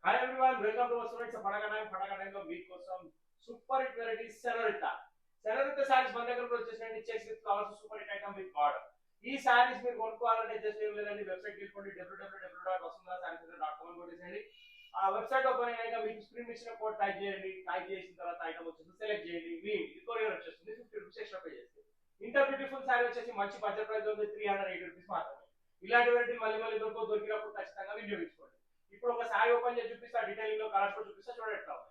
Hi everyone, welcome to our students of Padagana లో మీకోసం super hit variety senorita saris మన దగ్గర వచ్చేసండి checks with flowers super hit item with border. ఈ సారీస్ మీరు కొనుక్కోవాలంటే జస్ట్ ఏం లేదండి, వెబ్సైట్ వెళ్ళిపోండి www.vasundharasarees.com అని కొట్టేసేయండి. ఆ వెబ్సైట్ ఓపెన్ అయ్యాక మీకు స్క్రీన్ ఇచ్చిన కోడ్ టైప్ చేయండి. టైప్ చేసిన తర్వాత ఐటమ్ వచ్చేసి సెలెక్ట్ చేయండి. మీ కొరియర్ వచ్చేస్తుంది 50 రూపీస్ ఎక్స్ట్రా పే చేస్తే. ఇంత బ్యూటిఫుల్ సారీ వచ్చేసి మంచి బడ్జెట్ ప్రైస్ ఉంది, 380 రూపీస్ మాత్రమే. ఇలాంటి వెరైటీ మళ్ళీ దొరికినప్పుడు ఖచ్చితంగా వినియోగించుకోండి. ఇప్పుడు ఒక శారీ ఓపెన్ చేసి చూపిస్తా, డీటెయిలింగ్ లో కలర్స్ కూడా చూపిస్తా, చూడండి ఎట్లా ఉంది.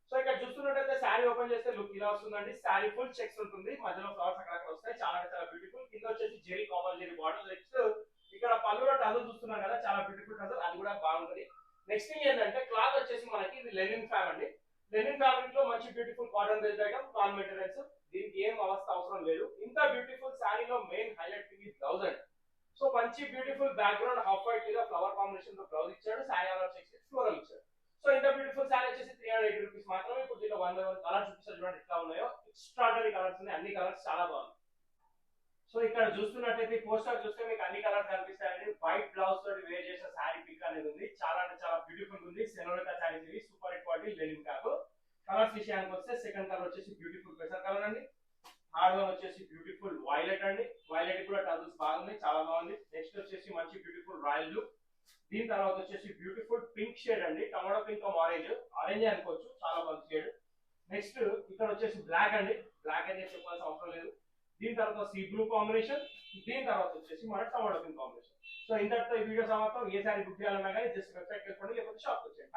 సో ఇక్కడ చూస్తున్నట్టయితే శారీ ఓపెన్ చేస్తే లుక్ ఇలా వస్తుందండి. శారీ ఫుల్ చెక్స్ ఉంటుంది, మధ్యలో ఫ్లవర్స్ అక్కడ వస్తాయి, చాలా అంటే చాలా బ్యూటిఫుల్. కింద వచ్చేసి జెరీ కాపర్ జెరీ బార్డర్. నెక్స్ట్ ఇక్కడ పళ్ళులో టజల్ చూస్తున్నాం కదా, చాలా బ్యూటిఫుల్ టజల్, అది కూడా బాగుంటుంది. నెక్స్ట్ థింగ్ ఏంటంటే క్లాత్ వచ్చేసి మనకి ఇది లెనిన్ ఫ్యాన్ అండి. లెనిన్ ఫ్యాబ్రిక్ లో మంచి beautiful cotton based item, non maintenance, దీనికి ఏం అవసరం లేదు. ఇంత బ్యూటిఫుల్ శారీలో main highlight thing is blouse అండి. సో మంచి బ్యూటిఫుల్ బ్యాక్గ్రౌండ్ హాఫ్ వైట్ మీద ఫ్లవర్ కాంబినేషన్ తో బ్లౌజ్ ఇచ్చాడు, sari all over checks floral ఇచ్చాడు. సో ఇంత బ్యూటిఫుల్ శారీ వచ్చేసి 380 రూపీస్ మాత్రమే. ఇప్పుడు దీంట్లో 1 బై 1 కలర్స్ చూపిస్తా, చూడండి ఎట్లా ఉన్నాయో. ఎక్స్ట్రాడనరీ కలర్స్ ఉన్నాయి, అన్ని కలర్స్ చాలా బాగున్నాయి. సో ఇక్కడ చూస్తున్నట్టయితే పోస్టర్ చూస్తే మీకు అన్ని కలర్స్ కనిపిస్తాయండి. వైట్ బ్లౌజ్ తోటి వేర్ చేసిన శారీ పిక్ అనేది ఉంది, చాలా అంటే చాలా బ్యూటిఫుల్ ఉంది. సెనోరిటా శారీస్ ఇవి, సూపర్ హిట్ క్వాలిటీ లెనిన్ కాదు. కలర్స్ విషయానికి వస్తే సెకండ్ కలర్ వచ్చేసి బ్యూటిఫుల్ పెసర్ కలర్ అండి. థర్డ్ వన్ వచ్చేసి బ్యూటిఫుల్ వైలెట్ అండి. వైలెట్ కూడా టజల్స్ బాగుంది, చాలా బాగుంది. నెక్స్ట్ వచ్చేసి మంచి బ్యూటిఫుల్ రాయల్ బ్లూ. దీని తర్వాత వచ్చేసి బ్యూటిఫుల్ పింక్ షేడ్ అండి, టమాటో పింక్ ఆరెంజ్ అనుకోవచ్చు, చాలా బాగుంది షేడ్. నెక్స్ట్ ఇక్కడ వచ్చేసి బ్లాక్ అండి, బ్లాక్ అయితే చెప్పాల్సిన అవసరం లేదు. దీని తర్వాత సీ బ్లూ కాంబినేషన్, దీని తర్వాత వచ్చేసి మన టమాటో పింక్ కాంబినేషన్. సో ఇంతటితో ఈ వీడియో సమాప్తం. ఏ సారీ బుక్ చేయాలన్నా కానీ జస్ట్ వెబ్సైట్ వెళ్ళిపోండి, లేకపోతే షాప్ వచ్చేయండి.